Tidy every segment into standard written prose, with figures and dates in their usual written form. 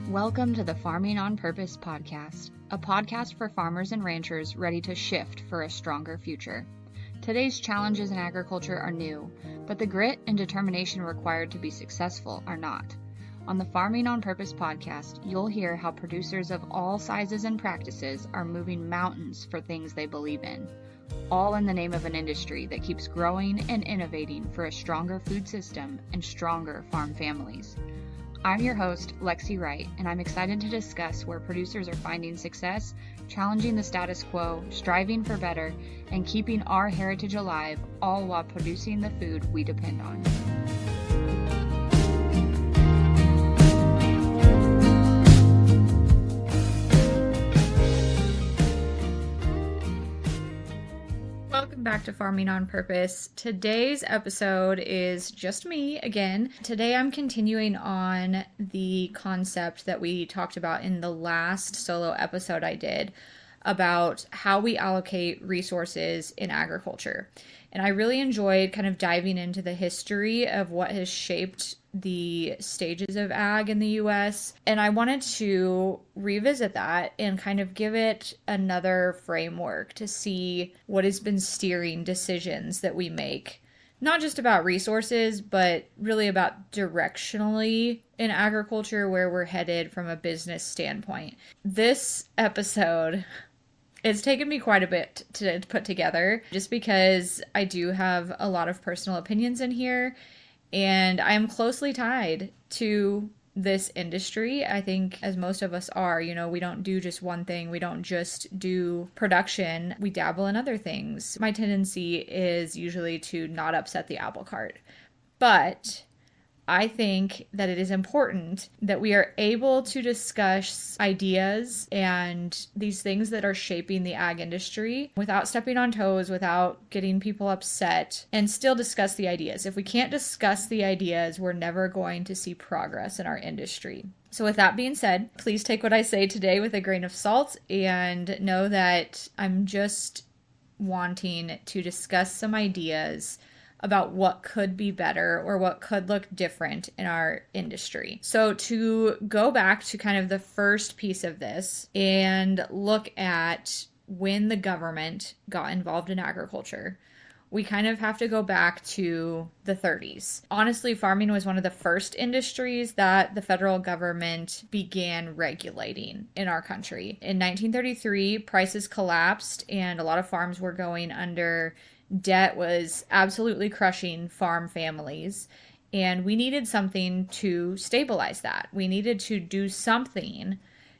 Welcome to the Farming on Purpose podcast, a podcast for farmers and ranchers ready to shift for a stronger future. Today's challenges in agriculture are new, but the grit and determination required to be successful are not. On the Farming on Purpose podcast, you'll hear how producers of all sizes and practices are moving mountains for things they believe in, all in the name of an industry that keeps growing and innovating for a stronger food system and stronger farm families. I'm your host, Lexi Wright, and I'm excited to discuss where producers are finding success, challenging the status quo, striving for better, and keeping our heritage alive, all while producing the food we depend on. Welcome back to Farming on Purpose. Today's episode is just me again. Today I'm continuing on the concept that we talked about in the last solo episode I did about how we allocate resources in agriculture. And I really enjoyed kind of diving into the history of what has shaped the stages of ag in the US. And I wanted to revisit that and kind of give it another framework to see what has been steering decisions that we make, not just about resources, but really about directionally in agriculture, where we're headed from a business standpoint. This episode, it's taken me quite a bit to put together just because I do have a lot of personal opinions in here, and I am closely tied to this industry. I think, as most of us are, we don't do just one thing. We don't just do production. We dabble in other things. My tendency is usually to not upset the apple cart. But I think that it is important that we are able to discuss ideas and these things that are shaping the ag industry without stepping on toes, without getting people upset, and still discuss the ideas. If we can't discuss the ideas, we're never going to see progress in our industry. So with that being said, please take what I say today with a grain of salt and know that I'm just wanting to discuss some ideas about what could be better or what could look different in our industry. So to go back to kind of the first piece of this and look at when the government got involved in agriculture, we kind of have to go back to the 30s. Honestly, farming was one of the first industries that the federal government began regulating in our country. In 1933, prices collapsed and a lot of farms were going under. Debt was absolutely crushing farm families, and we needed something to stabilize that. We needed to do something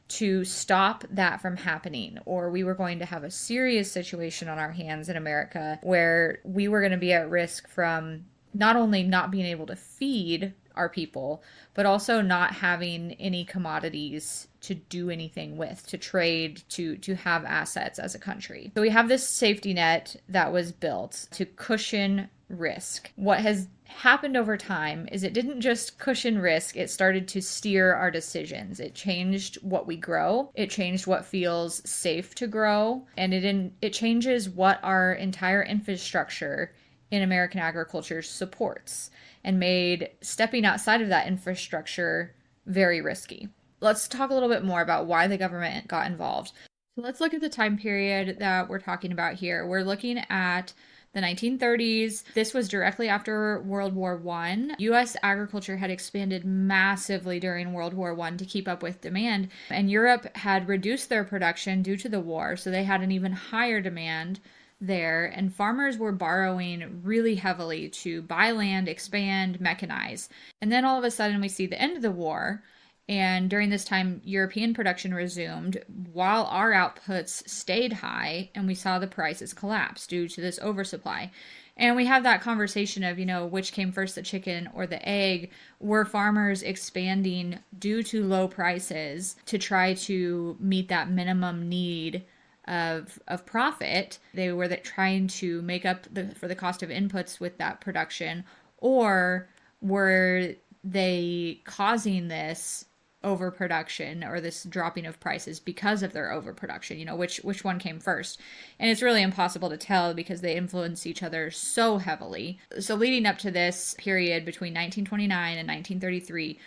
to stop that from happening, or we were going to have a serious situation on our hands in America where we were going to be at risk from not only not being able to feed our people, but also not having any commodities to do anything with, to trade, to have assets as a country. So we have this safety net that was built to cushion risk. What has happened over time is it didn't just cushion risk, it started to steer our decisions. It changed what we grow, it changed what feels safe to grow, and it changes what our entire infrastructure in American agriculture supports, and made stepping outside of that infrastructure very risky. Let's talk a little bit more about why the government got involved. So let's look at the time period that we're talking about here. We're looking at the 1930s. This was directly after World War I. U.S. agriculture had expanded massively during World War I to keep up with demand, and Europe had reduced their production due to the war, so they had an even higher demand there, and farmers were borrowing really heavily to buy land, expand, mechanize. And then all of a sudden we see the end of the war, and during this time European production resumed while our outputs stayed high, and we saw the prices collapse due to this oversupply. And we have that conversation of, which came first, the chicken or the egg? Were farmers expanding due to low prices to try to meet that minimum need of profit? They were trying to make up for the cost of inputs with that production, or were they causing this overproduction or this dropping of prices because of their overproduction? Which one came first? And it's really impossible to tell because they influence each other so heavily. So leading up to this period between 1929 and 1933,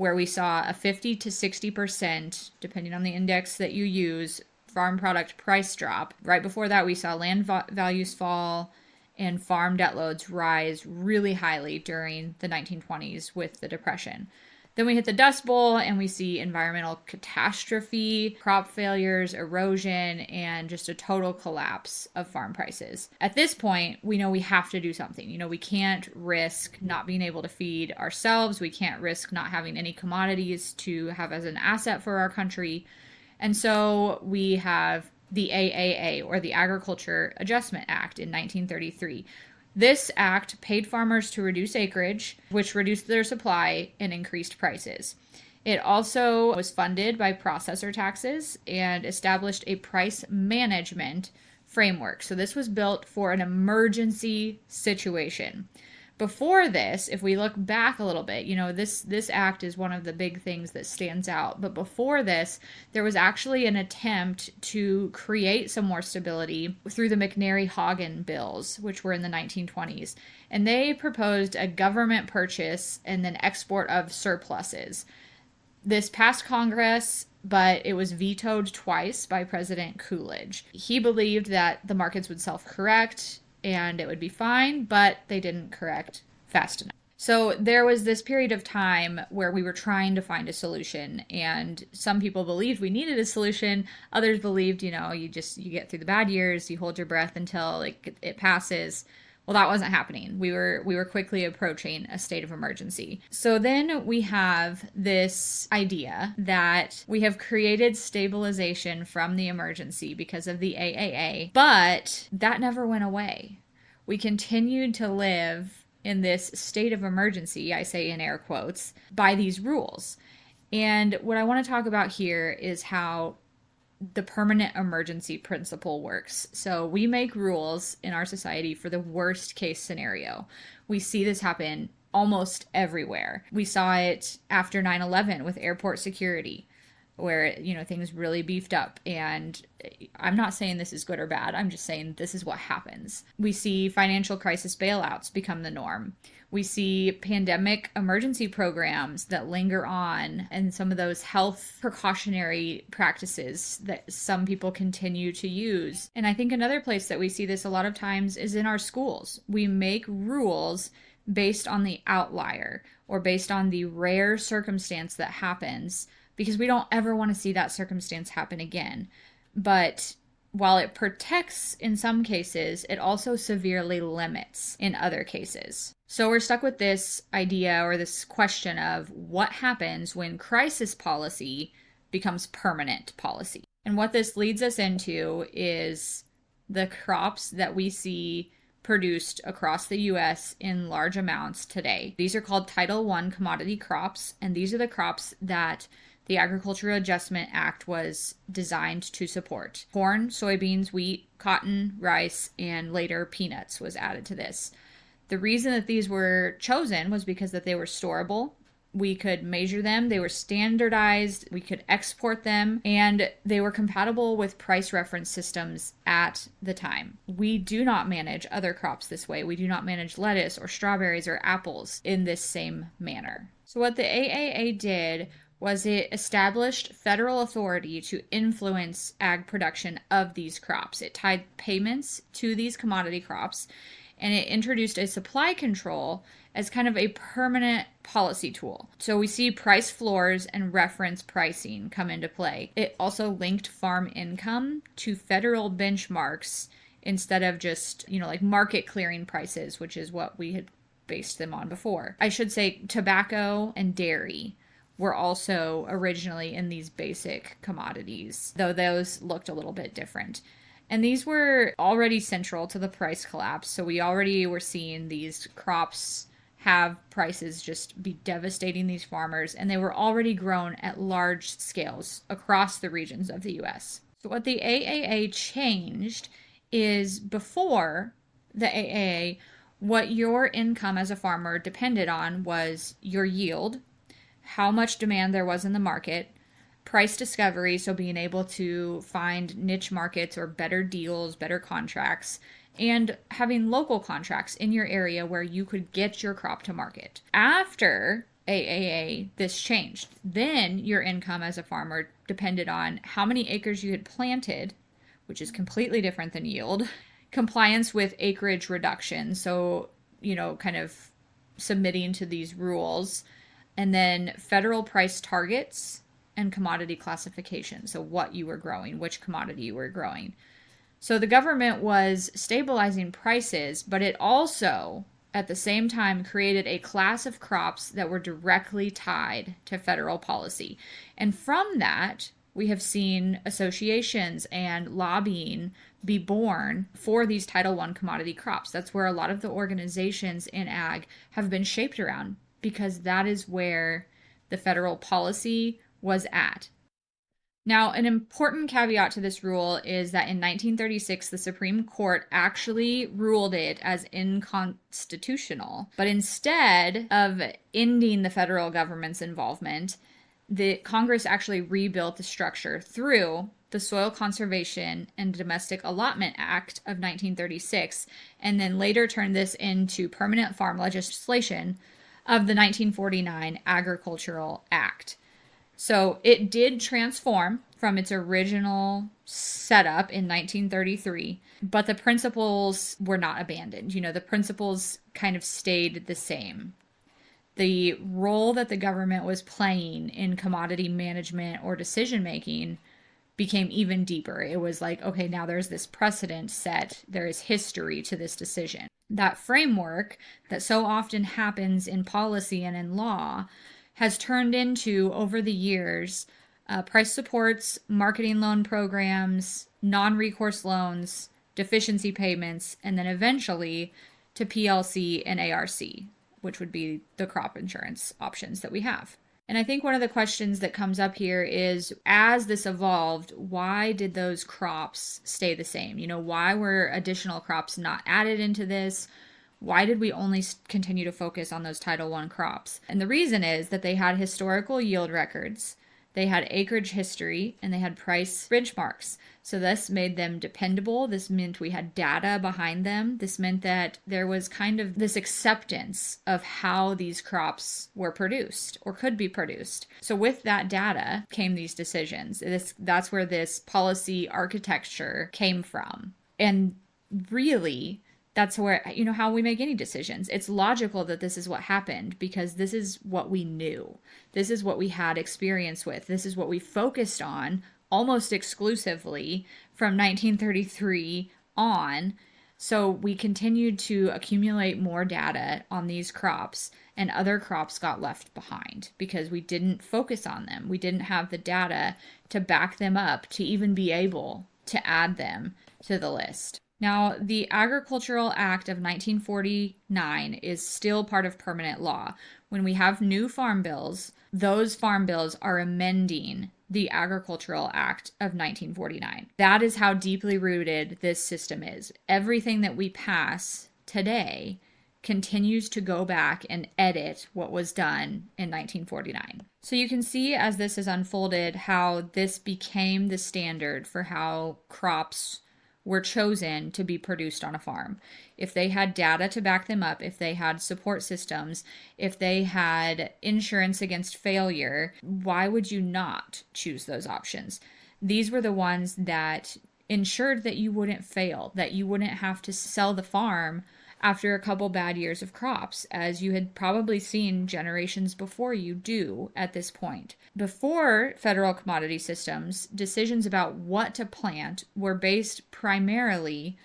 where we saw a 50 to 60%, depending on the index that you use, farm product price drop. Right before that, we saw land values fall and farm debt loads rise really highly during the 1920s with the Depression. Then we hit the Dust Bowl and we see environmental catastrophe, crop failures, erosion, and just a total collapse of farm prices. At this point, we know we have to do something. We can't risk not being able to feed ourselves. We can't risk not having any commodities to have as an asset for our country. And so we have the AAA, or the Agriculture Adjustment Act, in 1933. This act paid farmers to reduce acreage, which reduced their supply and increased prices. It also was funded by processor taxes and established a price management framework. So this was built for an emergency situation. Before this, if we look back a little bit, this act is one of the big things that stands out. But before this, there was actually an attempt to create some more stability through the McNary-Hagen bills, which were in the 1920s. And they proposed a government purchase and then export of surpluses. This passed Congress, but it was vetoed twice by President Coolidge. He believed that the markets would self-correct and it would be fine, but they didn't correct fast enough. So there was this period of time where we were trying to find a solution, and some people believed we needed a solution. Others believed, you get through the bad years, you hold your breath until it passes. Well, that wasn't happening. We were quickly approaching a state of emergency. So then we have this idea that we have created stabilization from the emergency because of the AAA, but that never went away. We continued to live in this state of emergency, I say in air quotes, by these rules. And what I want to talk about here is how the permanent emergency principle works. So we make rules in our society for the worst case scenario. We see this happen almost everywhere. We saw it after 9/11 with airport security, where, things really beefed up. And I'm not saying this is good or bad. I'm just saying this is what happens. We see financial crisis bailouts become the norm. We see pandemic emergency programs that linger on, and some of those health precautionary practices that some people continue to use. And I think another place that we see this a lot of times is in our schools. We make rules based on the outlier or based on the rare circumstance that happens, because we don't ever want to see that circumstance happen again. But while it protects in some cases, it also severely limits in other cases. So we're stuck with this idea or this question of what happens when crisis policy becomes permanent policy. And what this leads us into is the crops that we see produced across the U.S. in large amounts today. These are called Title I commodity crops, and these are the crops that the Agricultural Adjustment Act was designed to support. Corn, soybeans, wheat, cotton, rice, and later peanuts was added to this. The reason that these were chosen was because that they were storable. We could measure them, they were standardized, we could export them, and they were compatible with price reference systems at the time. We do not manage other crops this way. We do not manage lettuce or strawberries or apples in this same manner. So what the AAA did was it established federal authority to influence ag production of these crops. It tied payments to these commodity crops, and it introduced a supply control as kind of a permanent policy tool. So we see price floors and reference pricing come into play. It also linked farm income to federal benchmarks instead of just, like market clearing prices, which is what we had based them on before. I should say tobacco and dairy were also originally in these basic commodities, though those looked a little bit different. And these were already central to the price collapse, so we already were seeing these crops have prices just be devastating these farmers, and they were already grown at large scales across the regions of the U.S. So what the AAA changed is before the AAA, what your income as a farmer depended on was your yield, how much demand there was in the market, price discovery, so being able to find niche markets or better deals, better contracts, and having local contracts in your area where you could get your crop to market. After this changed. Then your income as a farmer depended on how many acres you had planted, which is completely different than yield, compliance with acreage reduction, so, kind of submitting to these rules, and then federal price targets and commodity classification, so what you were growing, which commodity you were growing. So the government was stabilizing prices, but it also, at the same time, created a class of crops that were directly tied to federal policy. And from that, we have seen associations and lobbying be born for these Title I commodity crops. That's where a lot of the organizations in ag have been shaped around, because that is where the federal policy was at. Now, an important caveat to this rule is that in 1936, the Supreme Court actually ruled it as unconstitutional. But instead of ending the federal government's involvement, the Congress actually rebuilt the structure through the Soil Conservation and Domestic Allotment Act of 1936, and then later turned this into permanent farm legislation of the 1949 Agricultural Act. So it did transform from its original setup in 1933, but the principles were not abandoned. The principles kind of stayed the same. The role that the government was playing in commodity management or decision making became even deeper. It was like, okay, now there's this precedent set. There is history to this decision. That framework that so often happens in policy and in law has turned into, over the years, price supports, marketing loan programs, non-recourse loans, deficiency payments, and then eventually to PLC and ARC, which would be the crop insurance options that we have. And I think one of the questions that comes up here is, as this evolved, why did those crops stay the same? Why were additional crops not added into this? Why did we only continue to focus on those Title I crops? And the reason is that they had historical yield records, they had acreage history, and they had price benchmarks. So this made them dependable. This meant we had data behind them. This meant that there was kind of this acceptance of how these crops were produced or could be produced. So with that data came these decisions. That's where this policy architecture came from. And really, that's where, how we make any decisions. It's logical that this is what happened because this is what we knew. This is what we had experience with. This is what we focused on almost exclusively from 1933 on. So we continued to accumulate more data on these crops, and other crops got left behind because we didn't focus on them. We didn't have the data to back them up to even be able to add them to the list. Now, the Agricultural Act of 1949 is still part of permanent law. When we have new farm bills, those farm bills are amending the Agricultural Act of 1949. That is how deeply rooted this system is. Everything that we pass today continues to go back and edit what was done in 1949. So you can see as this has unfolded how this became the standard for how crops were chosen to be produced on a farm. If they had data to back them up, if they had support systems, if they had insurance against failure, why would you not choose those options? These were the ones that ensured that you wouldn't fail, that you wouldn't have to sell the farm after a couple bad years of crops, as you had probably seen generations before you do at this point. Before federal commodity systems, decisions about what to plant were based primarily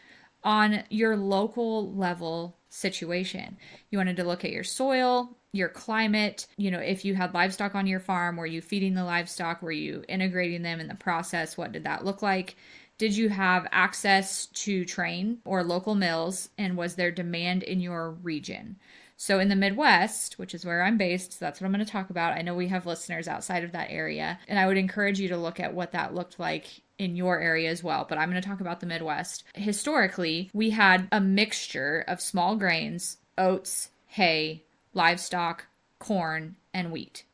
on your local level situation. You wanted to look at your soil, your climate, if you had livestock on your farm, were you feeding the livestock? Were you integrating them in the process? What did that look like? Did you have access to train or local mills, and was there demand in your region? So in the Midwest, which is where I'm based, so that's what I'm going to talk about. I know we have listeners outside of that area, and I would encourage you to look at what that looked like in your area as well, but I'm going to talk about the Midwest. Historically, we had a mixture of small grains, oats, hay, livestock, corn, and wheat.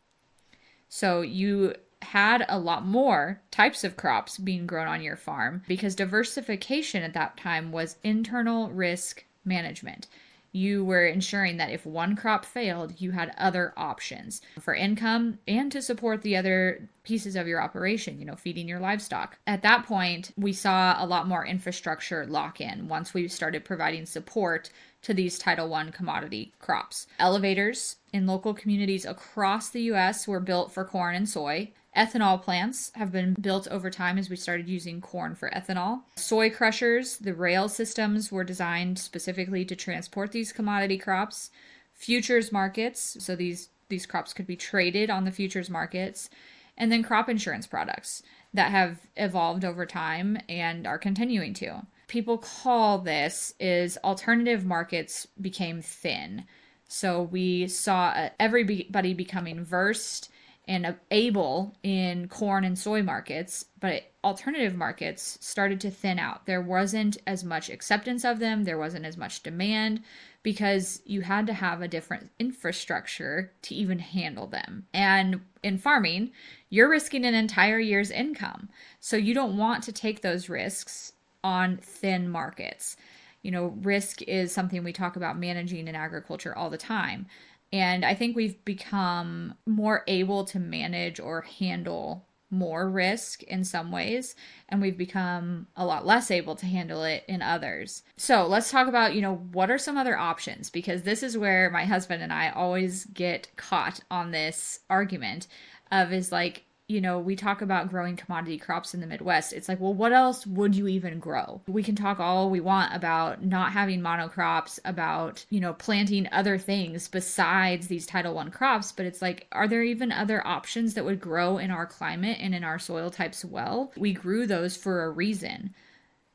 So you had a lot more types of crops being grown on your farm because diversification at that time was internal risk management. You were ensuring that if one crop failed, you had other options for income and to support the other pieces of your operation, feeding your livestock. At that point, we saw a lot more infrastructure lock in once we started providing support to these Title I commodity crops. Elevators in local communities across the U.S. were built for corn and soy. Ethanol plants have been built over time as we started using corn for ethanol. Soy crushers, the rail systems were designed specifically to transport these commodity crops. Futures markets, so these crops could be traded on the futures markets. And then crop insurance products that have evolved over time and are continuing to. People call this is alternative markets became thin. So we saw everybody becoming versed and able in corn and soy markets, but alternative markets started to thin out. There wasn't as much acceptance of them. There wasn't as much demand because you had to have a different infrastructure to even handle them. And in farming, you're risking an entire year's income. So you don't want to take those risks on thin markets. Risk is something we talk about managing in agriculture all the time. And I think we've become more able to manage or handle more risk in some ways, and we've become a lot less able to handle it in others. So let's talk about, what are some other options? Because this is where my husband and I always get caught on this argument of is like, we talk about growing commodity crops in the Midwest. It's like, well, what else would you even grow? We can talk all we want about not having monocrops, about, planting other things besides these Title I crops. But it's like, are there even other options that would grow in our climate and in our soil types well? We grew those for a reason.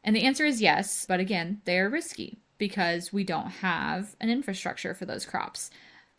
And the answer is yes. But again, they're risky because we don't have an infrastructure for those crops.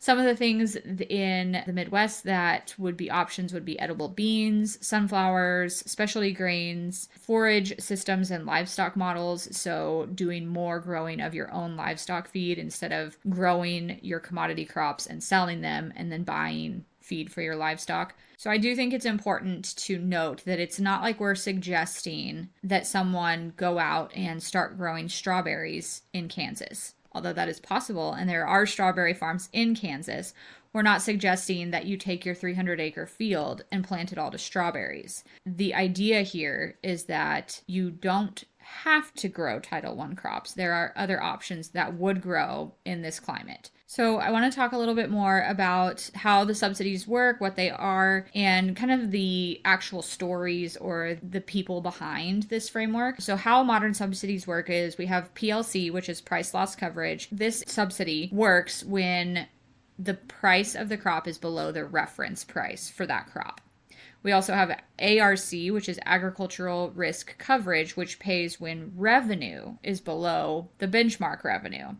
Some of the things in the Midwest that would be options would be edible beans, sunflowers, specialty grains, forage systems, and livestock models. So doing more growing of your own livestock feed instead of growing your commodity crops and selling them and then buying feed for your livestock. So I do think it's important to note that it's not like we're suggesting that someone go out and start growing strawberries in Kansas. Although that is possible, and there are strawberry farms in Kansas, we're not suggesting that you take your 300-acre field and plant it all to strawberries. The idea here is that you don't have to grow Title I crops. There are other options that would grow in this climate. So I want to talk a little bit more about how the subsidies work, what they are, and kind of the actual stories or the people behind this framework. So how modern subsidies work is we have PLC, which is price loss coverage. This subsidy works when the price of the crop is below the reference price for that crop. We also have ARC, which is agricultural risk coverage, which pays when revenue is below the benchmark revenue.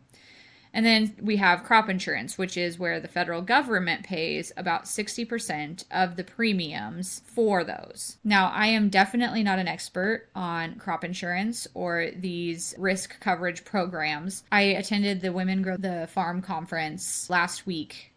And then we have crop insurance, which is where the federal government pays about 60% of the premiums for those. Now, I am definitely not an expert on crop insurance or these risk coverage programs. I attended the Women Grow the Farm conference last week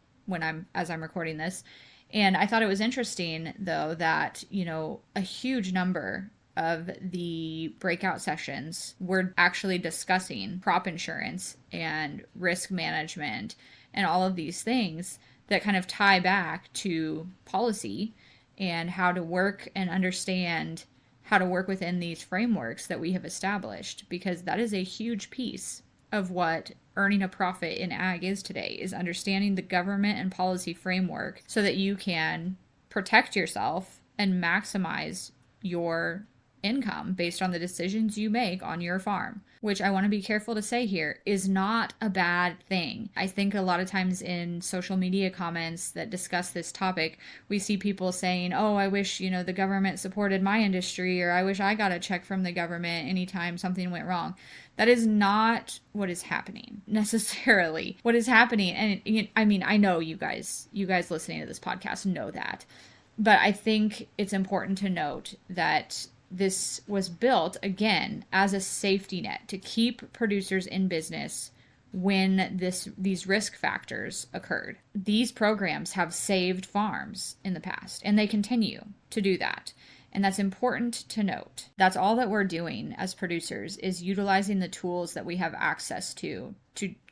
as I'm recording this. And I thought it was interesting, though, that, a huge number of the breakout sessions were actually discussing crop insurance and risk management and all of these things that kind of tie back to policy and how to work and understand how to work within these frameworks that we have established, because that is a huge piece of what earning a profit in ag is today, is understanding the government and policy framework so that you can protect yourself and maximize your income based on the decisions you make on your farm, which I want to be careful to say here is not a bad thing. I think a lot of times in social media comments that discuss this topic, we see people saying, oh, I wish, the government supported my industry, or I wish I got a check from the government anytime something went wrong. That is not what is happening necessarily. What is happening, and I know you guys listening to this podcast know that, but I think it's important to note that this was built, again, as a safety net to keep producers in business when these risk factors occurred. These programs have saved farms in the past, and they continue to do that. And that's important to note. That's all that we're doing as producers, is utilizing the tools that we have access to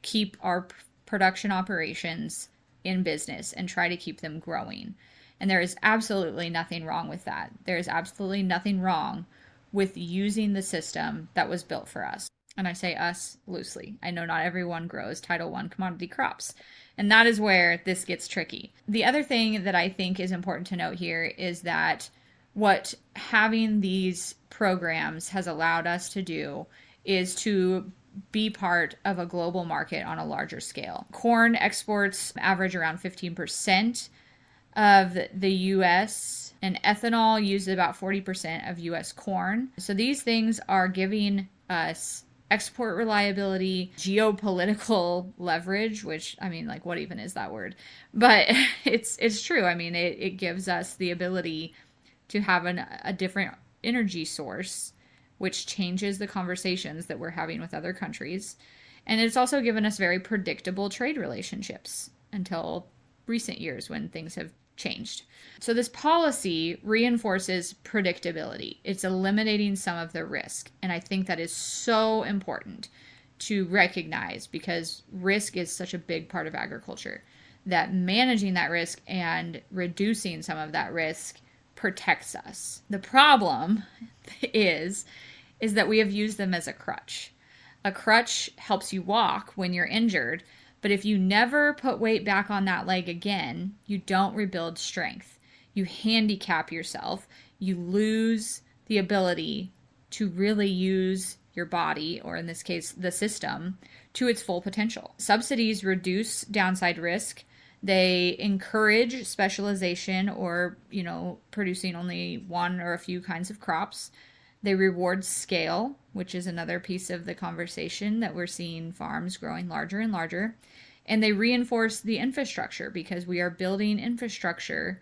keep our production operations in business and try to keep them growing. And there is absolutely nothing wrong with that. There is absolutely nothing wrong with using the system that was built for us. And I say us loosely. I know not everyone grows Title I commodity crops. And that is where this gets tricky. The other thing that I think is important to note here is that what having these programs has allowed us to do is to be part of a global market on a larger scale. Corn exports average around 15% of the U.S., and ethanol uses about 40% of U.S. corn. So these things are giving us export reliability, geopolitical leverage, which, I mean, like, what even is that word? But it's true. I mean, it gives us the ability to have a different energy source, which changes the conversations that we're having with other countries. And it's also given us very predictable trade relationships until recent years when things have changed. So this policy reinforces predictability. It's eliminating some of the risk. And I think that is so important to recognize, because risk is such a big part of agriculture, that managing that risk and reducing some of that risk protects us. The problem is that we have used them as a crutch. A crutch helps you walk when you're injured, but if you never put weight back on that leg again, you don't rebuild strength. You handicap yourself. You lose the ability to really use your body, or in this case, the system, to its full potential. Subsidies reduce downside risk. They encourage specialization, or, producing only one or a few kinds of crops. They reward scale, which is another piece of the conversation, that we're seeing farms growing larger and larger. And they reinforce the infrastructure, because we are building infrastructure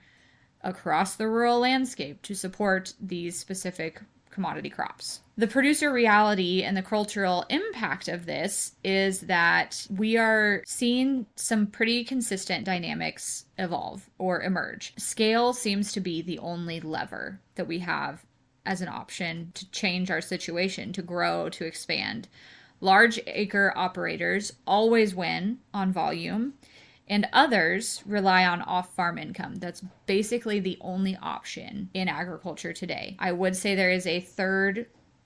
across the rural landscape to support these specific commodity crops. The producer reality and the cultural impact of this is that we are seeing some pretty consistent dynamics evolve or emerge. Scale seems to be the only lever that we have as an option to change our situation, to grow, to expand. Large acre operators always win on volume, and others rely on off-farm income. That's basically the only option in agriculture today. I would say there is a third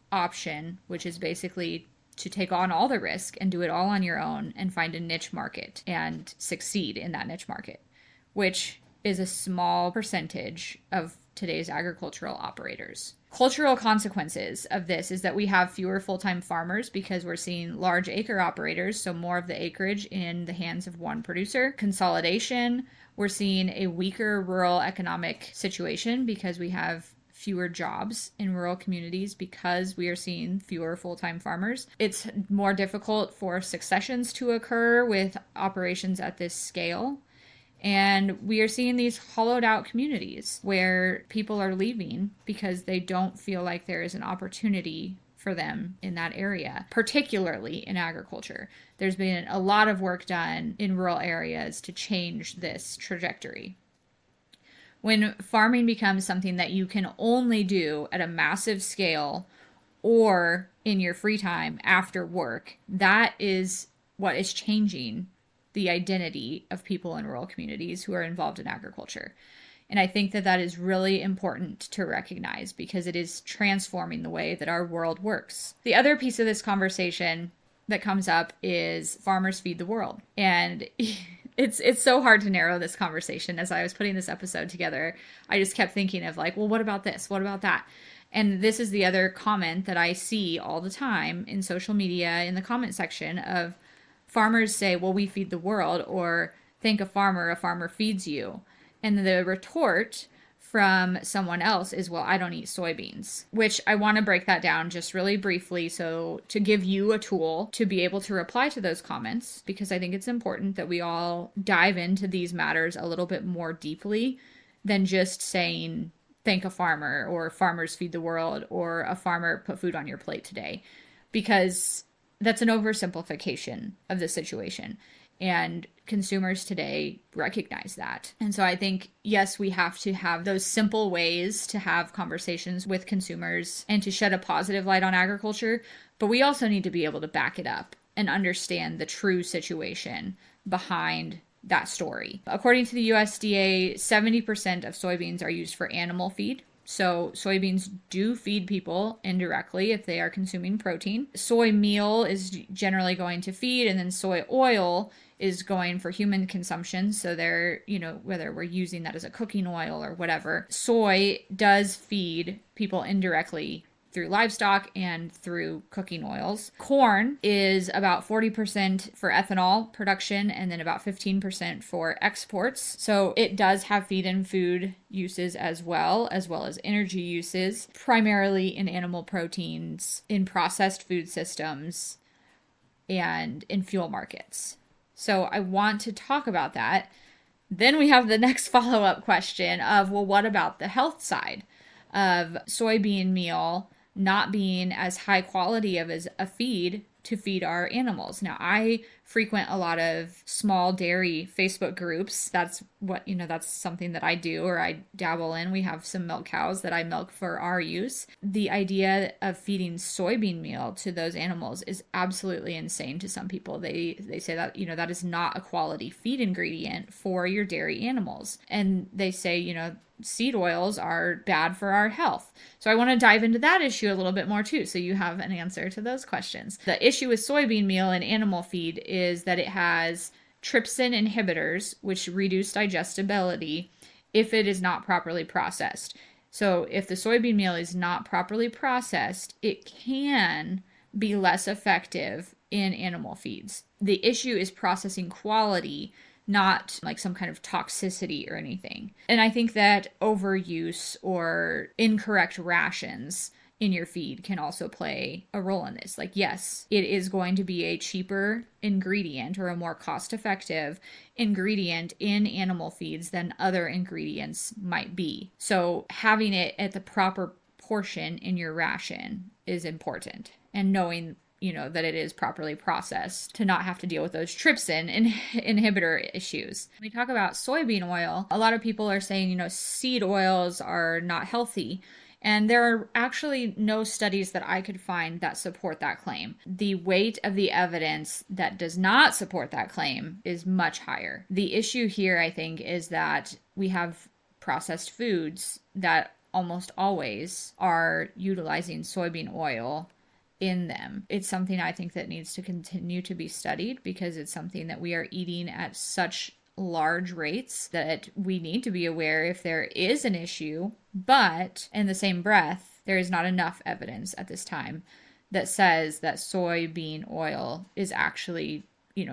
option, which is basically to take on all the risk and do it all on your own and find a niche market and succeed in that niche market, which is a small percentage of today's agricultural operators. Cultural consequences of this is that we have fewer full-time farmers, because we're seeing large acre operators, so more of the acreage in the hands of one producer. Consolidation, we're seeing a weaker rural economic situation because we have fewer jobs in rural communities, because we are seeing fewer full-time farmers. It's more difficult for successions to occur with operations at this scale. And we are seeing these hollowed out communities where people are leaving because they don't feel like there is an opportunity for them in that area, particularly in agriculture. There's been a lot of work done in rural areas to change this trajectory. When farming becomes something that you can only do at a massive scale or in your free time after work, that is what is changing the identity of people in rural communities who are involved in agriculture. And I think that is really important to recognize, because it is transforming the way that our world works. The other piece of this conversation that comes up is farmers feed the world. And it's so hard to narrow this conversation. As I was putting this episode together, I just kept thinking of like, well, what about this? What about that? And this is the other comment that I see all the time in social media, in the comment section, of farmers say, well, we feed the world, or thank a farmer feeds you. And the retort from someone else is, well, I don't eat soybeans, which I want to break that down just really briefly. So to give you a tool to be able to reply to those comments, because I think it's important that we all dive into these matters a little bit more deeply than just saying, thank a farmer, or farmers feed the world, or a farmer put food on your plate today, because that's an oversimplification of the situation. And consumers today recognize that. And so I think, yes, we have to have those simple ways to have conversations with consumers and to shed a positive light on agriculture, but we also need to be able to back it up and understand the true situation behind that story. According to the USDA, 70% of soybeans are used for animal feed. So soybeans do feed people indirectly if they are consuming protein. Soy meal is generally going to feed, and then soy oil is going for human consumption. So they're, whether we're using that as a cooking oil or whatever, soy does feed people indirectly through livestock and through cooking oils. Corn is about 40% for ethanol production and then about 15% for exports. So it does have feed and food uses as well as energy uses, primarily in animal proteins, in processed food systems, and in fuel markets. So I want to talk about that. Then we have the next follow-up question of, well, what about the health side of soybean meal not being as high quality of as a feed to feed our animals? Now, I frequent a lot of small dairy Facebook groups. That's that's something that I do, or I dabble in. We have some milk cows that I milk for our use. The idea of feeding soybean meal to those animals is absolutely insane to some people. They say that, that is not a quality feed ingredient for your dairy animals. And they say, seed oils are bad for our health. So I want to dive into that issue a little bit more too, so you have an answer to those questions. The issue with soybean meal and animal feed is that it has trypsin inhibitors, which reduce digestibility if it is not properly processed. So if the soybean meal is not properly processed, it can be less effective in animal feeds. The issue is processing quality, not like some kind of toxicity or anything. And I think that overuse or incorrect rations in your feed can also play a role in this. Like, yes, it is going to be a cheaper ingredient or a more cost-effective ingredient in animal feeds than other ingredients might be. So having it at the proper portion in your ration is important, and knowing that it is properly processed to not have to deal with those trypsin inhibitor issues. When we talk about soybean oil, a lot of people are saying, seed oils are not healthy. And there are actually no studies that I could find that support that claim. The weight of the evidence that does not support that claim is much higher. The issue here, I think, is that we have processed foods that almost always are utilizing soybean oil in them. It's something I think that needs to continue to be studied, because it's something that we are eating at such large rates that we need to be aware if there is an issue. But in the same breath, there is not enough evidence at this time that says that soybean oil is actually,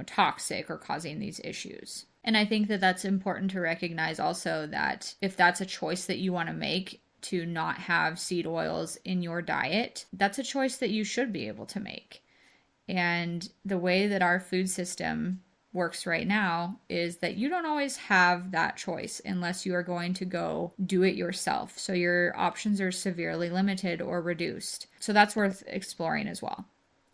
toxic or causing these issues. And I think that that's important to recognize also, that if that's a choice that you want to make, to not have seed oils in your diet, that's a choice that you should be able to make. And the way that our food system works right now is that you don't always have that choice unless you are going to go do it yourself. So your options are severely limited or reduced. So that's worth exploring as well.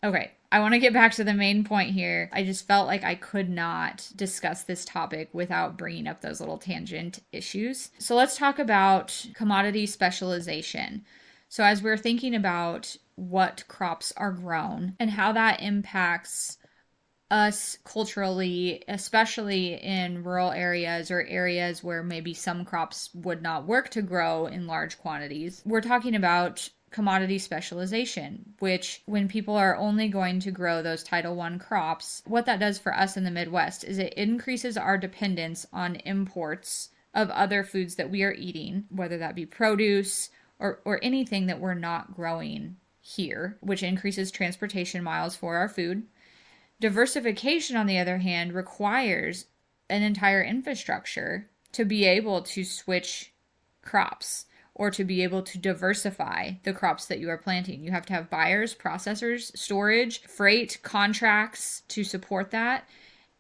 Okay, I want to get back to the main point here. I just felt like I could not discuss this topic without bringing up those little tangent issues. So let's talk about commodity specialization. So as we're thinking about what crops are grown and how that impacts us culturally, especially in rural areas or areas where maybe some crops would not work to grow in large quantities, we're talking about commodity specialization, which when people are only going to grow those Title I crops, what that does for us in the Midwest is it increases our dependence on imports of other foods that we are eating, whether that be produce or anything that we're not growing here, which increases transportation miles for our food. Diversification, on the other hand, requires an entire infrastructure to be able to switch crops, or to be able to diversify the crops that you are planting. You have to have buyers, processors, storage, freight, contracts to support that.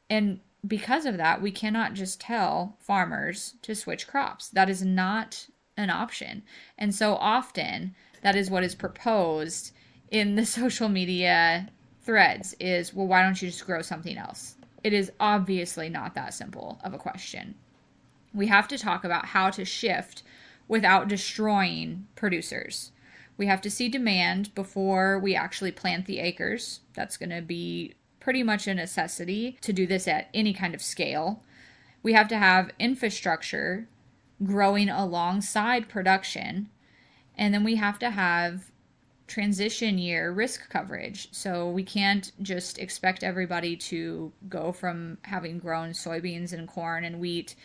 And because of that, we cannot just tell farmers to switch crops. That is not an option. And so often, that is what is proposed in the social media threads is, well, why don't you just grow something else? it is obviously not that simple of a question. We have to talk about how to shift without destroying producers. We have to see demand before we actually plant the acres. That's going to be pretty much a necessity to do this at any kind of scale. We have to have infrastructure growing alongside production. And then we have to have transition year risk coverage. So we can't just expect everybody to go from having grown soybeans and corn and wheat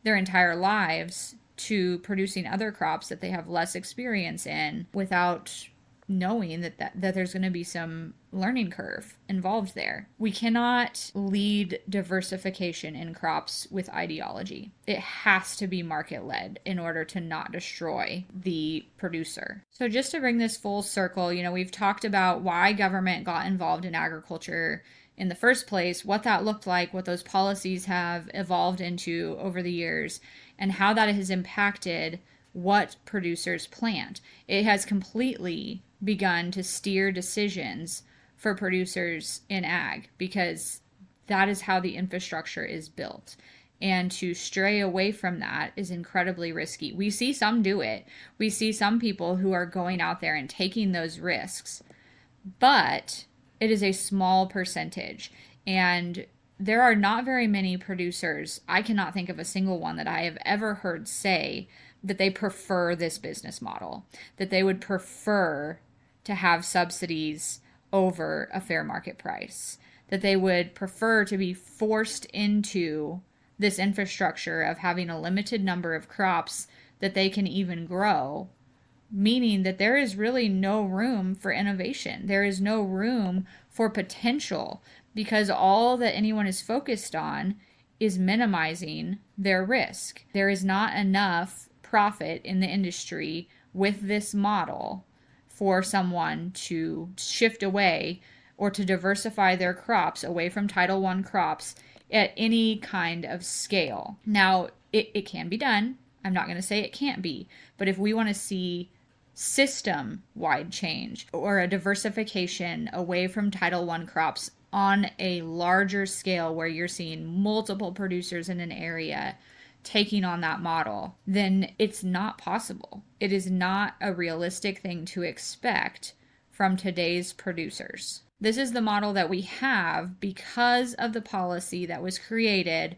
their entire lives to producing other crops that they have less experience in without knowing that there's going to be some learning curve involved there. We cannot lead diversification in crops with ideology. It has to be market-led in order to not destroy the producer. So just to bring this full circle, we've talked about why government got involved in agriculture in the first place, what that looked like, what those policies have evolved into over the years, and how that has impacted what producers plant. It has completely begun to steer decisions for producers in ag because that is how the infrastructure is built. And to stray away from that is incredibly risky. We see some do it. We see some people who are going out there and taking those risks, but it is a small percentage. And there are not very many producers. I cannot think of a single one that I have ever heard say that they prefer this business model, that they would prefer to have subsidies over a fair market price, that they would prefer to be forced into this infrastructure of having a limited number of crops that they can even grow, meaning that there is really no room for innovation. There is no room for potential because all that anyone is focused on is minimizing their risk. There is not enough profit in the industry with this model for someone to shift away or to diversify their crops away from Title I crops at any kind of scale. Now, it can be done. I'm not going to say it can't be. But if we want to see system-wide change or a diversification away from Title I crops on a larger scale where you're seeing multiple producers in an area taking on that model, then it's not possible. It is not a realistic thing to expect from today's producers. This is the model that we have because of the policy that was created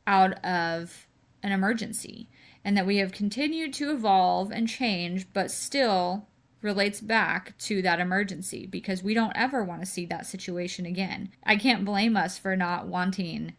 out of an emergency, and that we have continued to evolve and change, but still relates back to that emergency because we don't ever want to see that situation again. I can't blame us for not wanting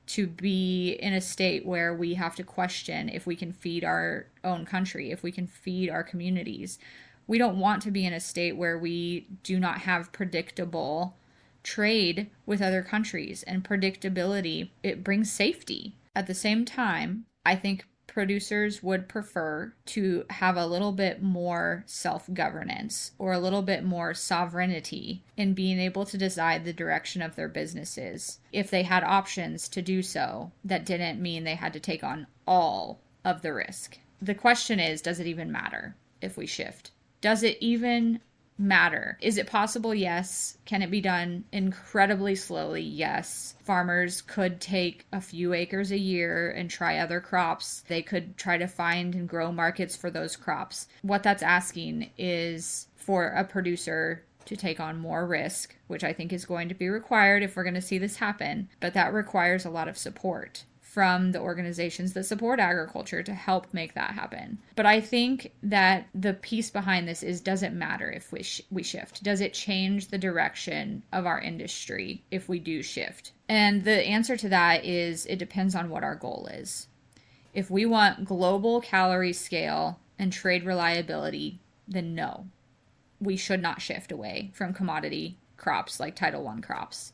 to be in a state where we have to question if we can feed our own country, if we can feed our communities. We don't want to be in a state where we do not have predictable trade with other countries, and predictability, it brings safety. At the same time, I think producers would prefer to have a little bit more self-governance or a little bit more sovereignty in being able to decide the direction of their businesses if they had options to do so that didn't mean they had to take on all of the risk. The question is, does it even matter if we shift? Does it even matter? Is it possible? Yes. Can it be done incredibly slowly? Yes. Farmers could take a few acres a year and try other crops. They could try to find and grow markets for those crops. What that's asking is for a producer to take on more risk, which I think is going to be required if we're going to see this happen. But that requires a lot of support from the organizations that support agriculture to help make that happen. But I think that the piece behind this is, does it matter if we shift? Does it change the direction of our industry if we do shift? And the answer to that is, it depends on what our goal is. If we want global calorie scale and trade reliability, then no, we should not shift away from commodity crops like Title I crops,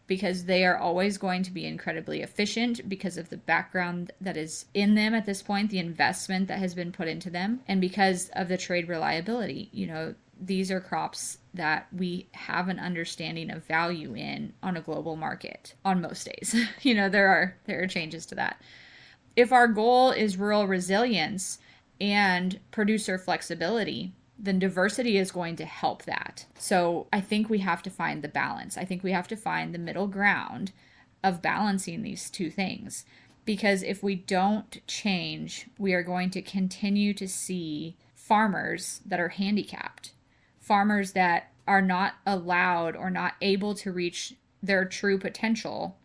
because they are always going to be incredibly efficient because of the background that is in them at this point, the investment that has been put into them, and because of the trade reliability. These are crops that we have an understanding of value in on a global market on most days. There are changes to that. If our goal is rural resilience and producer flexibility, then diversity is going to help that. So I think we have to find the balance. I think we have to find the middle ground of balancing these two things. Because if we don't change, we are going to continue to see farmers that are handicapped, farmers that are not allowed or not able to reach their true potential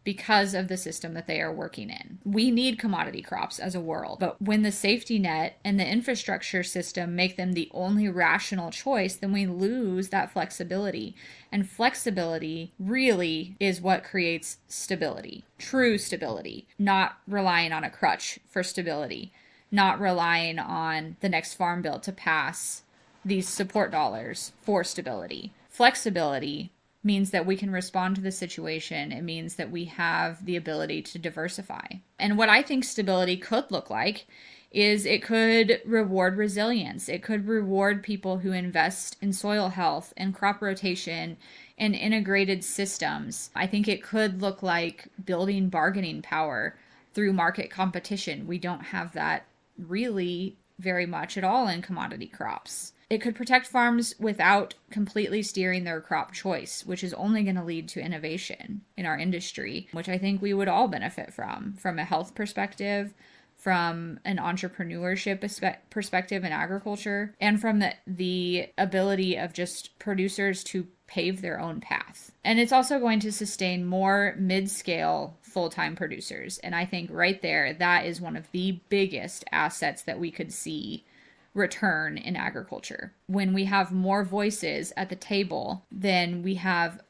because of the system that they are working in. We need commodity crops as a world, but when the safety net and the infrastructure system make them the only rational choice, then we lose that flexibility. And flexibility really is what creates stability, true stability, not relying on a crutch for stability, not relying on the next farm bill to pass these support dollars for stability. Flexibility means that we can respond to the situation. It means that we have the ability to diversify. And what I think stability could look like is it could reward resilience. It could reward people who invest in soil health and crop rotation and integrated systems. I think it could look like building bargaining power through market competition. We don't have that really very much at all in commodity crops. It could protect farms without completely steering their crop choice, which is only going to lead to innovation in our industry, which I think we would all benefit from a health perspective, from an entrepreneurship perspective in agriculture, and from the ability of just producers to pave their own path. And it's also going to sustain more mid-scale full-time producers. And I think right there, that is one of the biggest assets that we could see return in agriculture. When we have more voices at the table, then we have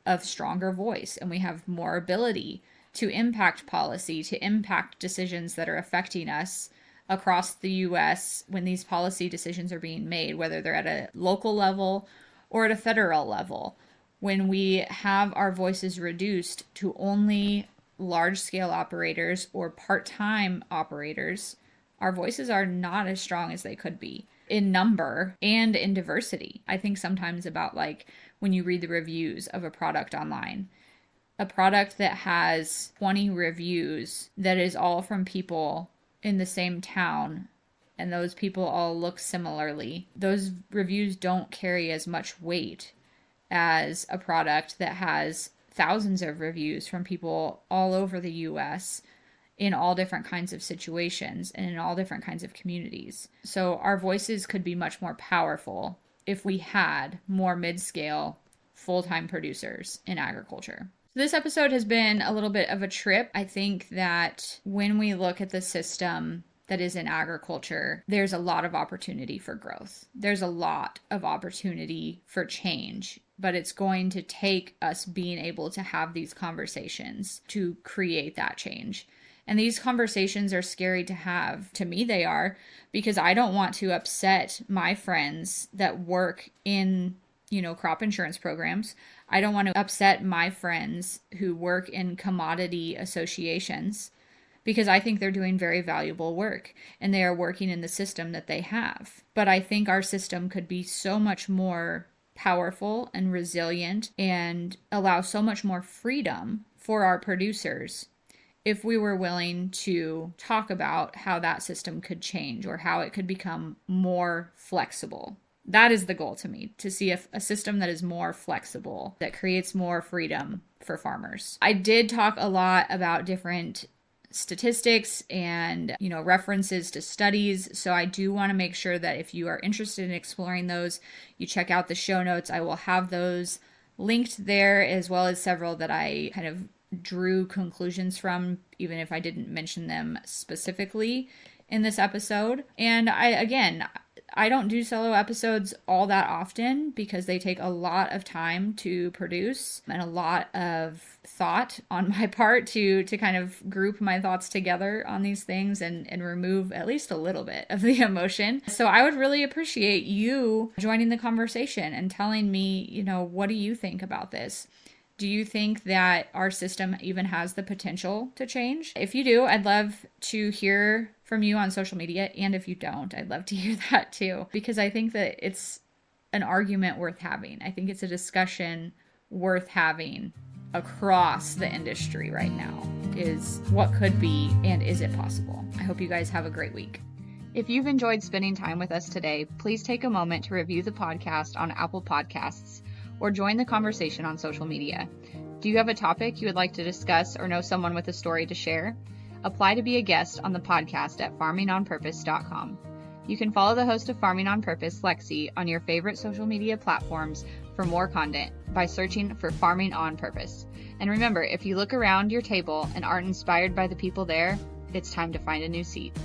a stronger voice and we have more ability to impact policy, to impact decisions that are affecting us across the U.S. when these policy decisions are being made, whether they're at a local level or at a federal level. When we have our voices reduced to only large-scale operators or part-time operators, our voices are not as strong as they could be in number and in diversity. I think sometimes about like when you read the reviews of a product online, a product that has 20 reviews that is all from people in the same town and those people all look similarly. Those reviews don't carry as much weight as a product that has thousands of reviews from people all over the US in all different kinds of situations and in all different kinds of communities. So our voices could be much more powerful if we had more mid-scale, full-time producers in agriculture. So this episode has been a little bit of a trip. I think that when we look at the system that is in agriculture, there's a lot of opportunity for growth. There's a lot of opportunity for change, but it's going to take us being able to have these conversations to create that change. And these conversations are scary to have. To me, they are, because I don't want to upset my friends that work in, crop insurance programs. I don't want to upset my friends who work in commodity associations, because I think they're doing very valuable work and they are working in the system that they have. But I think our system could be so much more powerful and resilient and allow so much more freedom for our producers if we were willing to talk about how that system could change or how it could become more flexible. That is the goal to me, to see a system that is more flexible, that creates more freedom for farmers. I did talk a lot about different statistics and, references to studies. So I do want to make sure that if you are interested in exploring those, you check out the show notes. I will have those linked there, as well as several that I kind of drew conclusions from, even if I didn't mention them specifically in this episode. And I don't do solo episodes all that often because they take a lot of time to produce and a lot of thought on my part to kind of group my thoughts together on these things and remove at least a little bit of the emotion. So I would really appreciate you joining the conversation and telling me, what do you think about this? Do you think that our system even has the potential to change? If you do, I'd love to hear from you on social media. And if you don't, I'd love to hear that too, because I think that it's an argument worth having. I think it's a discussion worth having across the industry right now, is what could be and is it possible? I hope you guys have a great week. If you've enjoyed spending time with us today, please take a moment to review the podcast on Apple Podcasts or join the conversation on social media. Do you have a topic you would like to discuss or know someone with a story to share? Apply to be a guest on the podcast at farmingonpurpose.com. You can follow the host of Farming on Purpose, Lexi, on your favorite social media platforms for more content by searching for Farming on Purpose. And remember, if you look around your table and aren't inspired by the people there, it's time to find a new seat.